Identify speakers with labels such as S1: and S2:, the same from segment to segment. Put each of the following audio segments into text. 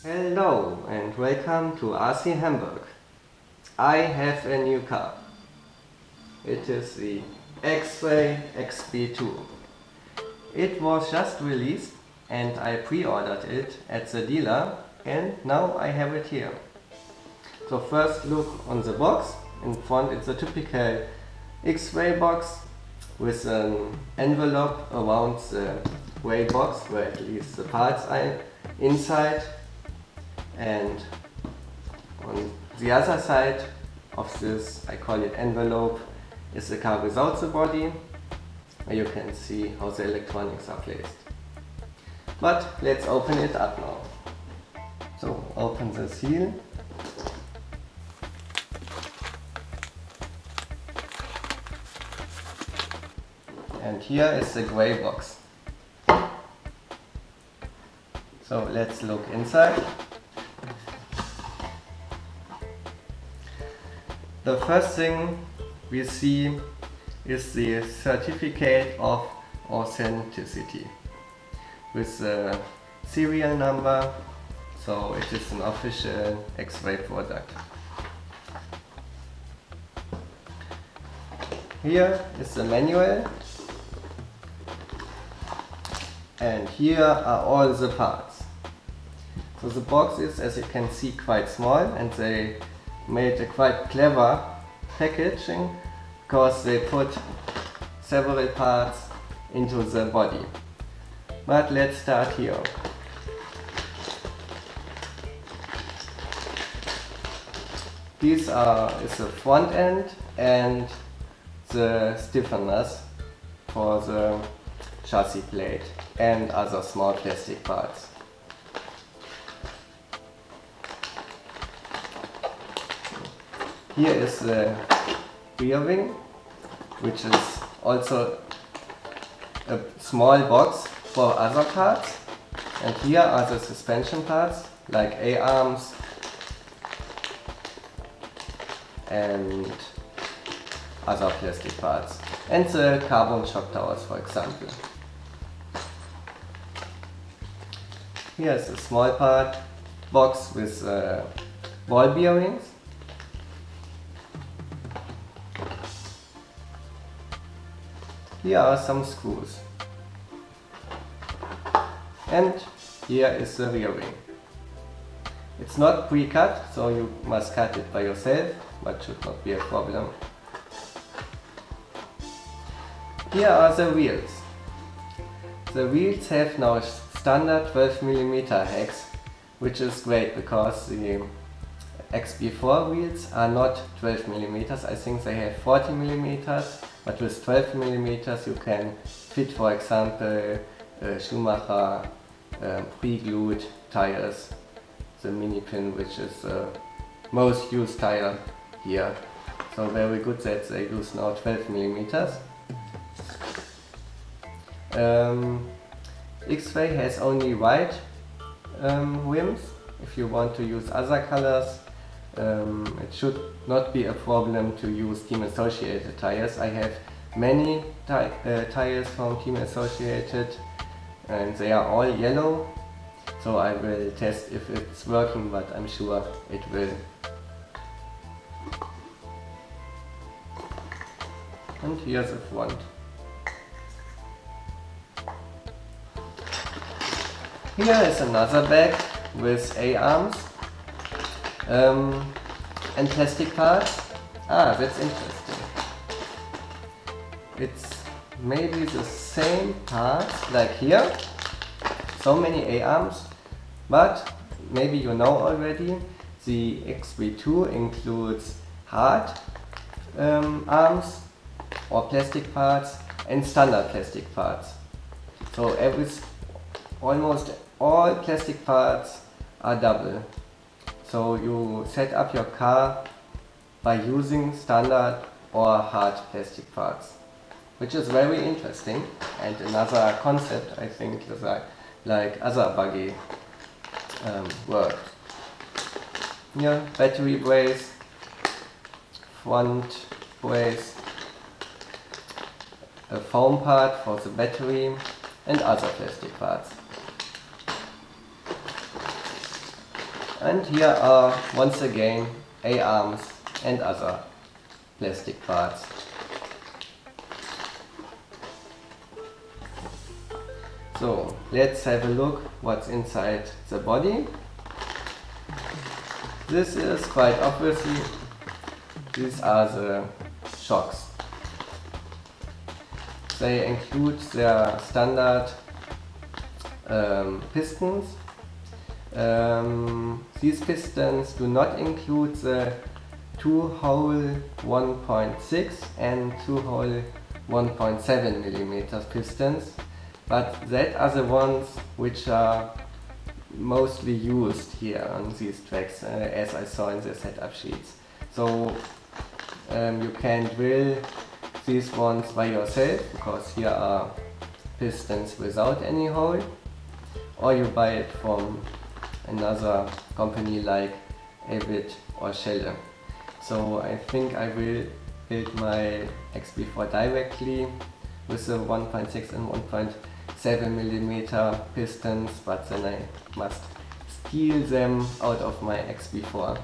S1: Hello and welcome to RC Hamburg. I have a new car. It is the Xray XB2. It was just released and I pre-ordered it at the dealer and now I have it here. So first look on the box. In front it's a typical X-ray box with an envelope around the gray box where at least the parts are inside. And on the other side of this, I call it envelope, is the car without the body, where you can see how the electronics are placed. But let's open it up now. So open the seal. And here is the gray box. So let's look inside. The first thing we see is the certificate of authenticity with the serial number, so it is an official X-ray product. Here is the manual and here are all the parts. So the box is, as you can see, quite small and they made a quite clever packaging because they put several parts into the body. But let's start here. These is the front end and the stiffeners for the chassis plate and other small plastic parts. Here is the rear wing, which is also a small box for other parts. And here are the suspension parts, like A-arms and other plastic parts. And the carbon shock towers, for example. Here is a small part box with ball bearings. Here are some screws. And here is the rear wing. It's not pre-cut, so you must cut it by yourself, but should not be a problem. Here are the wheels. The wheels have now standard 12mm hex, which is great because the XB4 wheels are not 12mm. I think they have 40mm. But with 12mm you can fit, for example, Schumacher pre-glued tires, the mini pin, which is the most used tire here. So very good that they use now 12mm. X-ray has only white rims. If you want to use other colors, it should not be a problem to use Team Associated tires. I have many tires from Team Associated and they are all yellow, so I will test if it's working, but I'm sure it will. And here's the front. Here is another bag with A-arms. And plastic parts. That's interesting. It's maybe the same parts like here. So many A-arms, but maybe you know already, the XB2 includes hard arms or plastic parts and standard plastic parts. So almost all plastic parts are double. So you set up your car by using standard or hard plastic parts, which is very interesting and another concept I think is like other buggy work. Here, battery brace, front brace, a foam part for the battery and other plastic parts. And here are once again A-arms and other plastic parts. So let's have a look what's inside the body. This is quite obviously, these are the shocks. They include their standard pistons. These pistons do not include the 2-hole 1.6 and 2-hole 1.7 millimeters pistons, but that are the ones which are mostly used here on these tracks, as I saw in the setup sheets. So you can drill these ones by yourself, because here are pistons without any hole, or you buy it from another company like Avid or Schelle. So I think I will build my XB4 directly with the 1.6 and 1.7 millimeter pistons, but then I must steal them out of my XB4.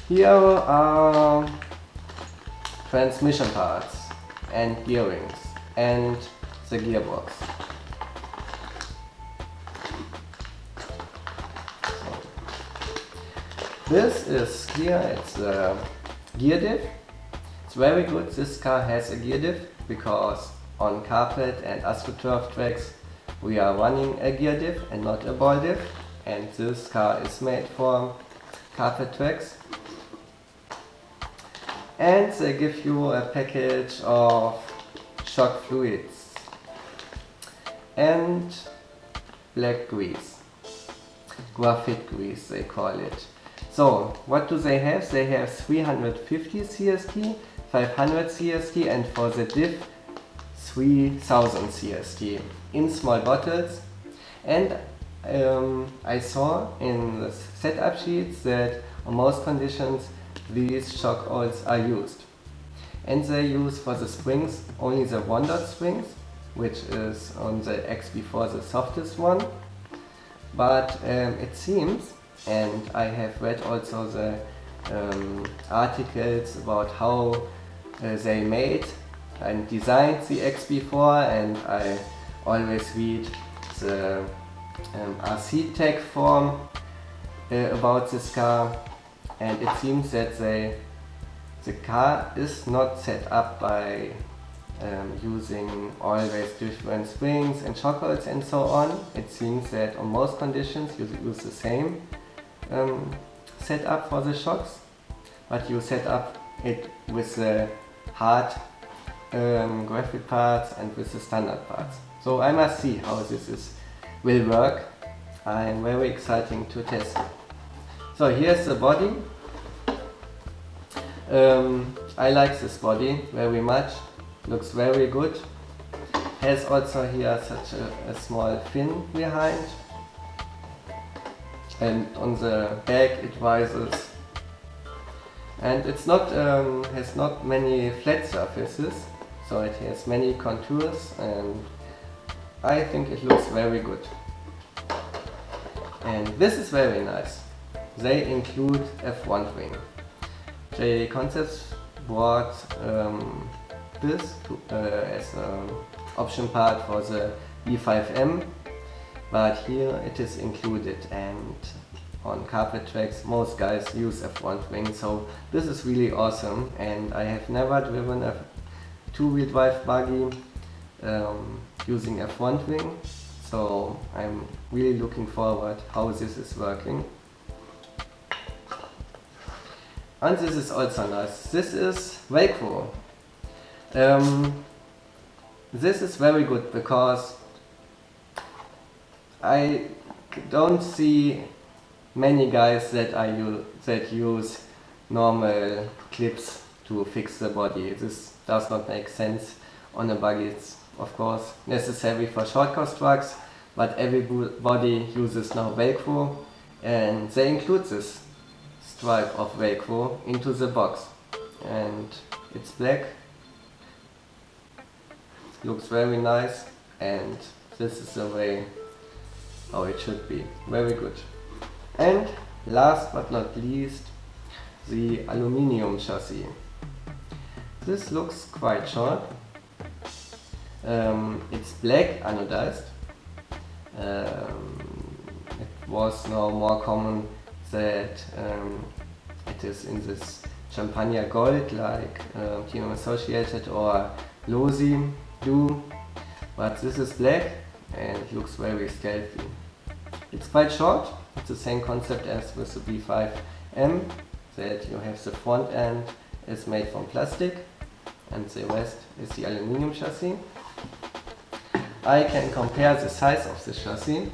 S1: Here are transmission parts and gearings and the gearbox. So, this is clear, it's a gear diff. It's very good this car has a gear diff, because on carpet and AstroTurf tracks we are running a gear diff and not a ball diff, and this car is made for carpet tracks. And they give you a package of shock fluids and black grease, graphite grease they call it. So what do they have? They have 350 CST, 500 CST, and for the diff 3000 CST in small bottles. And I saw in the setup sheets that on most conditions these shock oils are used, and they use for the springs only the 1-dot springs, which is on the XB4 the softest one. But it seems, and I have read also the articles about how they made and designed the XB4, and I always read the RC tag form about this car. And it seems that the car is not set up by using always different springs and shock oils and so on. It seems that on most conditions you use the same setup for the shocks, but you set up it with the hard graphite parts and with the standard parts. So I must see how this will work. I'm very excited to test it. So here's the body. I like this body very much, looks very good. Has also here such a small fin behind, and on the back it rises, and it's not has not many flat surfaces, so it has many contours, and I think it looks very good. And this is very nice. They include F1 wing. Xray Concepts bought this as an option part for the E5M, but here it is included, and on carpet tracks most guys use F1 wing, so this is really awesome. And I have never driven a two-wheel drive buggy using F1 wing, so I'm really looking forward how this is working. And this is also nice. This is Velcro. This is very good, because I don't see many guys that use normal clips to fix the body. This does not make sense on a buggy. It's of course necessary for short course trucks, but everybody uses now Velcro, and they include this stripe of Velcro into the box, and it's black, looks very nice, and this is the way how it should be. Very good. And last but not least, the aluminium chassis. This looks quite short. It's black anodized. It was now more common that it is in this champagne gold like Team Associated or Losi do, but this is black and looks very stealthy. It's quite short. It's the same concept as with the B5M, that you have the front end is made from plastic and the rest is the aluminium chassis. I can compare the size of the chassis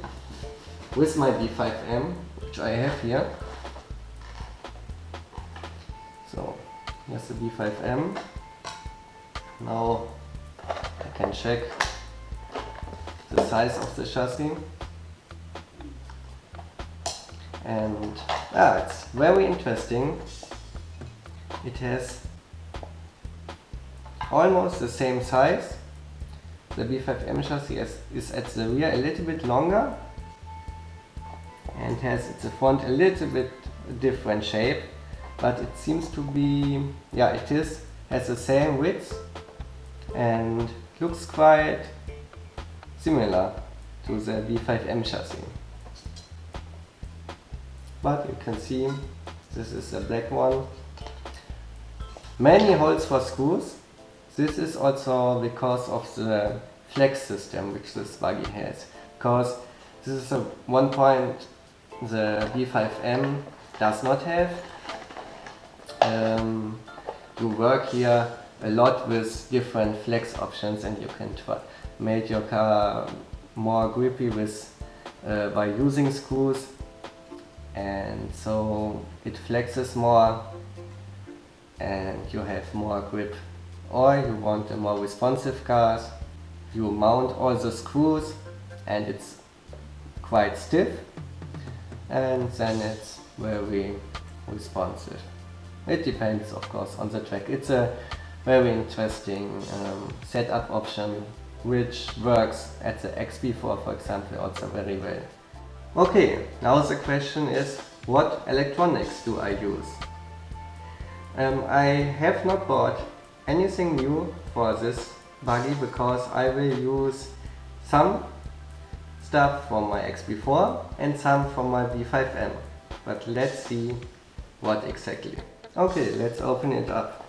S1: with my B5M, which I have here. So here's the B5M. Now I can check the size of the chassis. And it's very interesting. It has almost the same size. The B5M chassis is at the rear a little bit longer and has at the front a little bit different shape, but it seems to be, has the same width and looks quite similar to the B5M chassis. But you can see this is a black one. Many holes for screws. This is also because of the flex system which this buggy has. Because this is one point the B5M does not have. You work here a lot with different flex options and you can make your car more grippy with by using screws, and so it flexes more and you have more grip. Or you want a more responsive cars, you mount all the screws and it's quite stiff and then it's very responsive. It depends of course on the track. It's a very interesting setup option which works at the XB4 for example also very well. Okay, now the question is, what electronics do I use? I have not bought anything new for this buggy because I will use some stuff from my XB4 and some from my B5M. But let's see what exactly. Okay, let's open it up.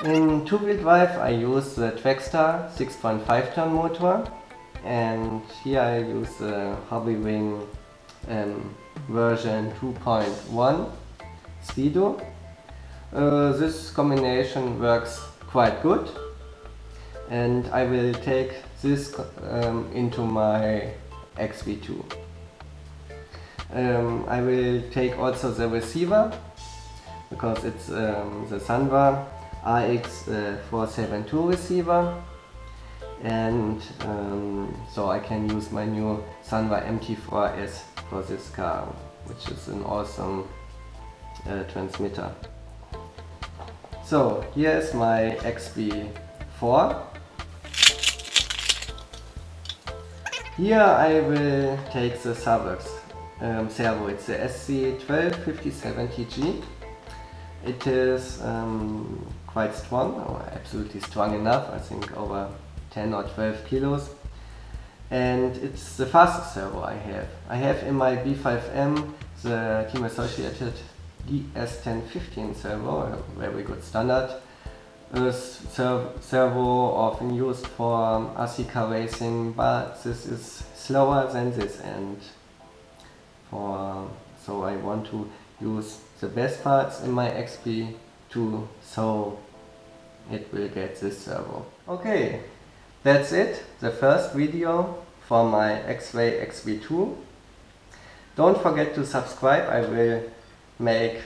S1: In two-wheel drive I use the Trackstar 6.5 ton motor, and here I use the Hobbywing version 2.1 Speedo. This combination works quite good and I will take this into my XB2. I will take also the receiver because it's the Sanwa RX472 receiver, and so I can use my new Sanwa MT4S for this car, which is an awesome transmitter. So here's my XB4. Here I will take the Savex servo. It's the SC1257TG. It is quite strong, or absolutely strong enough, I think over 10 or 12 kilos. And it's the fastest servo I have. I have in my B5M the Team Associated DS1015 servo, a very good standard servo, often used for RC car racing, but this is slower than this, and so I want to use the best parts in my XB2, so it will get this servo. Okay, that's it, the first video for my Xray XB2. Don't forget to subscribe, I will make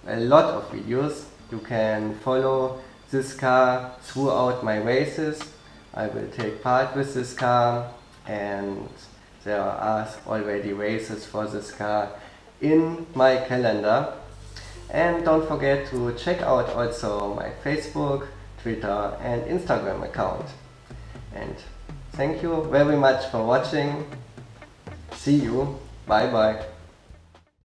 S1: a lot of videos. You can follow this car throughout my races. I will take part with this car, and there are already races for this car in my calendar. And don't forget to check out also my Facebook, Twitter and Instagram account. And thank you very much for watching. See you. Bye bye.